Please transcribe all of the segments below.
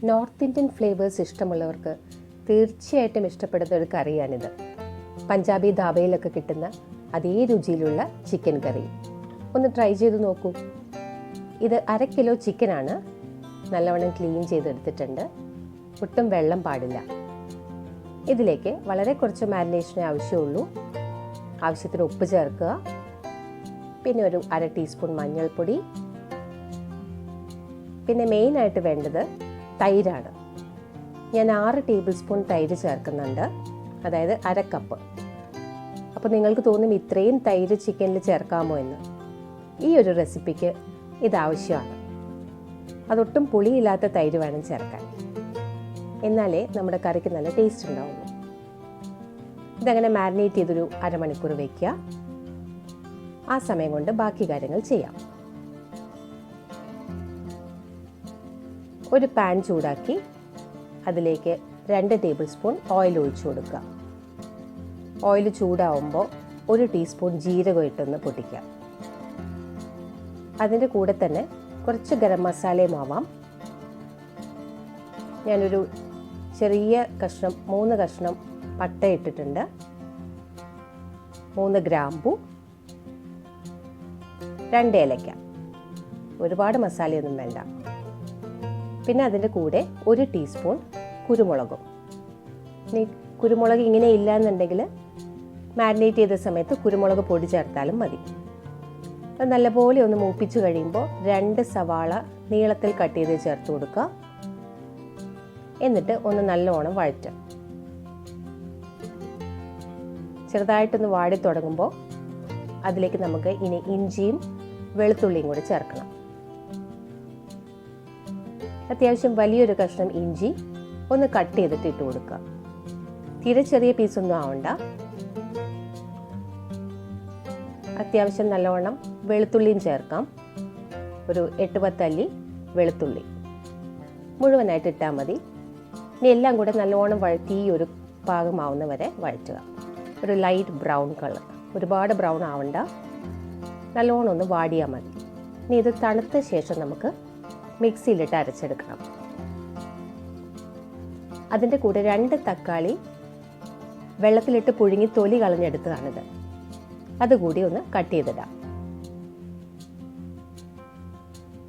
North Indian flavours ഇഷ്ടമുള്ളവർക്ക് തീർച്ചയായിട്ടും ഇഷ്ടപ്പെടുന്ന ഒരു കറിയാണിത്. പഞ്ചാബി ധാബയിലൊക്കെ കിട്ടുന്ന അതേ രുചിയിലുള്ള ചിക്കൻ കറി ഒന്ന് ട്രൈ ചെയ്ത് നോക്കൂ. ഇത് 1/2 കിലോ ചിക്കനാണ്. നല്ലവണ്ണം ക്ലീൻ ചെയ്തെടുത്തിട്ടുണ്ട്. ഒട്ടും വെള്ളം പാടില്ല. ഇതിലേക്ക് വളരെ കുറച്ച് മാരിനേഷനേ ആവശ്യമുള്ളൂ. ആവശ്യത്തിന് ഉപ്പ് ചേർക്കുക. പിന്നെ ഒരു 1/2 ടീസ്പൂൺ മഞ്ഞൾപ്പൊടി. പിന്നെ മെയിനായിട്ട് വേണ്ടത് തൈരാണ്. ഞാൻ 6 ടേബിൾ സ്പൂൺ തൈര് ചേർക്കുന്നുണ്ട്, അതായത് 1/2 കപ്പ്. അപ്പോൾ നിങ്ങൾക്ക് തോന്നും ഇത്രയും തൈര് ചിക്കനിൽ ചേർക്കാമോ എന്ന്. ഈ ഒരു റെസിപ്പിക്ക് ഇതാവശ്യമാണ്. അതൊട്ടും പുളിയില്ലാത്ത തൈര് വേണം ചേർക്കാൻ, എന്നാലേ നമ്മുടെ കറിക്ക് നല്ല ടേസ്റ്റ് ഉണ്ടാവുള്ളൂ. ഇതങ്ങനെ മാരിനേറ്റ് ചെയ്തൊരു 1/2 മണിക്കൂർ വയ്ക്കുക. ആ സമയം കൊണ്ട് ബാക്കി കാര്യങ്ങൾ ചെയ്യാം. ഒരു പാൻ ചൂടാക്കി അതിലേക്ക് 2 ടേബിൾ സ്പൂൺ ഓയിൽ ഒഴിച്ചു കൊടുക്കുക. ഓയിൽ ചൂടാവുമ്പോൾ 1 ടീസ്പൂൺ ജീരകം ഇട്ടൊന്ന് പൊട്ടിക്കാം. അതിൻ്റെ കൂടെ തന്നെ കുറച്ച് ഗരം മസാലയും ആവാം. ഞാനൊരു ചെറിയ കഷ്ണം 3 കഷ്ണം പട്ട ഇട്ടിട്ടുണ്ട്, 3 ഗ്രാമ്പു, 2 ഏലക്ക. ഒരുപാട് മസാലയൊന്നും വേണ്ട. പിന്നെ അതിൻ്റെ കൂടെ 1 ടീസ്പൂൺ കുരുമുളകും. കുരുമുളക് ഇങ്ങനെ ഇല്ല എന്നുണ്ടെങ്കിൽ മാരിനേറ്റ് ചെയ്ത സമയത്ത് കുരുമുളക് പൊടി ചേർത്താലും മതി. അത് നല്ലപോലെ ഒന്ന് മൂപ്പിച്ച് കഴിയുമ്പോൾ 2 സവാള നീളത്തിൽ കട്ട് ചെയ്ത് ചേർത്ത് കൊടുക്കുക. എന്നിട്ട് ഒന്ന് നല്ലോണം വഴറ്റുക. ചെറുതായിട്ടൊന്ന് വാടി തുടങ്ങുമ്പോൾ അതിലേക്ക് നമുക്ക് ഇനി ഇഞ്ചിയും വെളുത്തുള്ളിയും കൂടി ചേർക്കണം. അത്യാവശ്യം വലിയൊരു കഷ്ണം ഇഞ്ചി ഒന്ന് കട്ട് ചെയ്തിട്ട് ഇട്ട് കൊടുക്കുക. തീരെ ചെറിയ പീസൊന്നും ആവണ്ട. അത്യാവശ്യം നല്ലവണ്ണം വെളുത്തുള്ളിയും ചേർക്കാം. ഒരു 8-10 അല്ലി വെളുത്തുള്ളി മുഴുവനായിട്ട് ഇട്ടാൽ മതി. ഇനി എല്ലാം കൂടെ നല്ലോണം വഴറ്റി ഒരു പാകമാവുന്ന വരെ വഴറ്റുക. ഒരു ലൈറ്റ് ബ്രൗൺ കളർ, ഒരുപാട് ബ്രൗൺ ആവണ്ട, നല്ലോണം ഒന്ന് വാടിയാൽ മതി. ഇനി ഇത് തണുത്ത ശേഷം നമുക്ക് മിക്സിയിലിട്ട് അരച്ചെടുക്കണം. അതിൻ്റെ കൂടെ 2 തക്കാളി വെള്ളത്തിലിട്ട് പുഴുങ്ങി തൊലി കളഞ്ഞെടുത്തതാണിത്. അതുകൂടി ഒന്ന് കട്ട് ചെയ്തിടാം.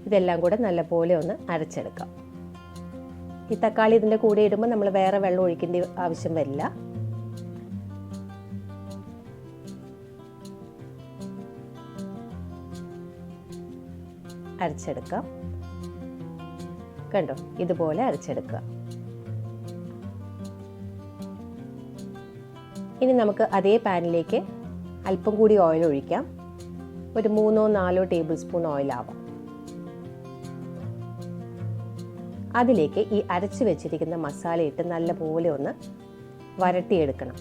ഇതെല്ലാം കൂടെ നല്ലപോലെ ഒന്ന് അരച്ചെടുക്കാം. ഈ തക്കാളി ഇതിൻ്റെ കൂടെ ഇടുമ്പോൾ നമ്മൾ വേറെ വെള്ളം ഒഴിക്കേണ്ട ആവശ്യം വരില്ല. അരച്ചെടുക്കാം. കണ്ടോ, ഇതുപോലെ അരച്ചെടുക്കുക. ഇനി നമുക്ക് അതേ പാനിലേക്ക് അല്പം കൂടി ഓയിൽ ഒഴിക്കാം. ഒരു 3-4 ടേബിൾ സ്പൂൺ ഓയിൽ ആവാം. അതിലേക്ക് ഈ അരച്ച് വെച്ചിരിക്കുന്ന മസാല ഇട്ട് നല്ലപോലെ ഒന്ന് വരട്ടിയെടുക്കണം.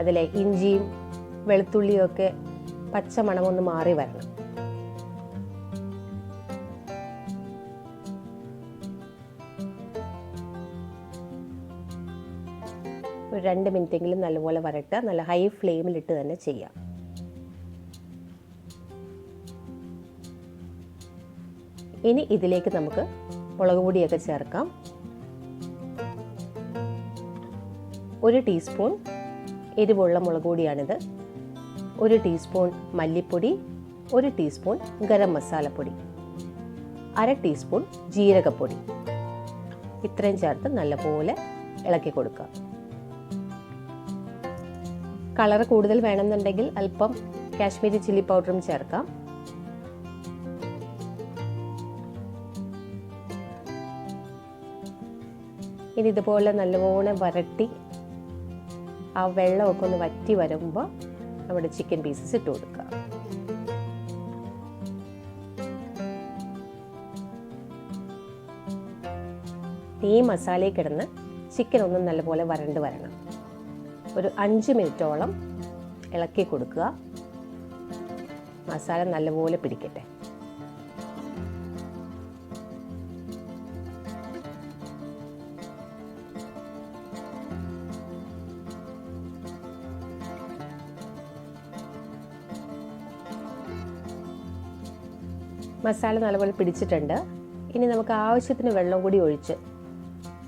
അതിലെ ഇഞ്ചിയും വെളുത്തുള്ളിയും ഒക്കെ പച്ചമണമൊന്ന് മാറി വരണം. ഒരു 2 മിനിറ്റെങ്കിലും നല്ലപോലെ വരട്ടുക. നല്ല ഹൈ ഫ്ലെയിമിലിട്ട് തന്നെ ചെയ്യാം. ഇനി ഇതിലേക്ക് നമുക്ക് മുളക് പൊടിയൊക്കെ ചേർക്കാം. 1 ടീസ്പൂൺ എരിവുള്ള മുളക് പൊടിയാണിത്. 1 ടീസ്പൂൺ മല്ലിപ്പൊടി, 1 ടീസ്പൂൺ ഗരം മസാലപ്പൊടി, 1/2 ടീസ്പൂൺ ജീരകപ്പൊടി. ഇത്രയും ചേർത്ത് നല്ലപോലെ ഇളക്കി കൊടുക്കുക. കളർ കൂടുതൽ വേണമെന്നുണ്ടെങ്കിൽ അല്പം കാശ്മീരി ചില്ലി പൗഡറും ചേർക്കാം. ഇനി ഇതുപോലെ നല്ലപോലെ വരട്ടി ആ വെള്ളമൊക്കെ ഒന്ന് വറ്റി വരുമ്പോൾ നമ്മുടെ ചിക്കൻ പീസസ് ഇട്ട് കൊടുക്കുക. ഈ മസാലയിൽ കിടന്ന് ചിക്കൻ ഒന്നും നല്ലപോലെ വരണ്ട് വരണം. ഒരു 5 മിനിറ്റോളം ഇളക്കി കൊടുക്കുക. മസാല നല്ലപോലെ പിടിക്കട്ടെ. മസാല നല്ലപോലെ പിടിച്ചിട്ടുണ്ട്. ഇനി നമുക്ക് ആവശ്യത്തിന് വെള്ളം കൂടി ഒഴിച്ച്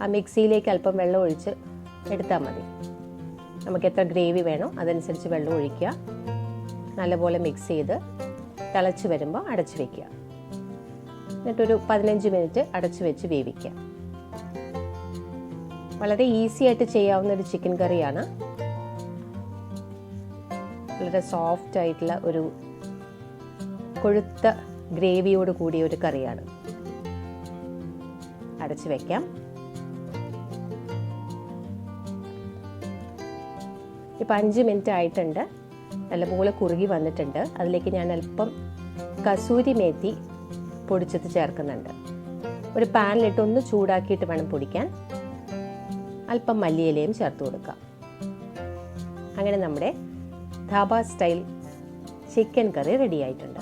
ആ മിക്സിയിലേക്ക് അല്പം വെള്ളം ഒഴിച്ച് എടുത്താൽ മതി. നമുക്ക് എത്ര ഗ്രേവി വേണോ അതനുസരിച്ച് വെള്ളം ഒഴിക്കുക. നല്ലപോലെ മിക്സ് ചെയ്ത് തിളച്ച് വരുമ്പോൾ അടച്ച് വയ്ക്കുക. എന്നിട്ടൊരു 15 മിനിറ്റ് അടച്ച് വെച്ച് വേവിക്കുക. വളരെ ഈസി ആയിട്ട് ചെയ്യാവുന്ന ഒരു ചിക്കൻ കറിയാണ്. വളരെ സോഫ്റ്റ് ആയിട്ടുള്ള ഒരു കൊഴുത്ത ഗ്രേവിയോട് കൂടിയ ഒരു കറിയാണ്. അടച്ച് വയ്ക്കാം. ഇപ്പം 5 മിനിറ്റ് ആയിട്ടുണ്ട്. നല്ലപോലെ കുറുകി വന്നിട്ടുണ്ട്. അതിലേക്ക് ഞാൻ അല്പം കസൂരി മേത്തി പൊടിച്ചത് ചേർക്കുന്നുണ്ട്. ഒരു പാനിലിട്ട് ഒന്ന് ചൂടാക്കിയിട്ട് വേണം പൊടിക്കാൻ. അല്പം മല്ലിയിലയും ചേർത്ത് കൊടുക്കാം. അങ്ങനെ നമ്മുടെ ധാബ സ്റ്റൈൽ ചിക്കൻ കറി റെഡി ആയിട്ടുണ്ട്.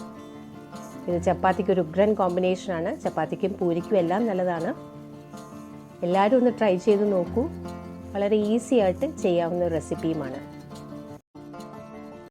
ഇത് ചപ്പാത്തിക്ക് ഒരു ഉഗ്രൻ കോമ്പിനേഷനാണ്. ചപ്പാത്തിക്കും പൂരിക്കും എല്ലാം നല്ലതാണ്. എല്ലാവരും ഒന്ന് ട്രൈ ചെയ്ത് നോക്കൂ. വളരെ ഈസി ആയിട്ട് ചെയ്യാവുന്ന റെസിപ്പിയുമാണ്.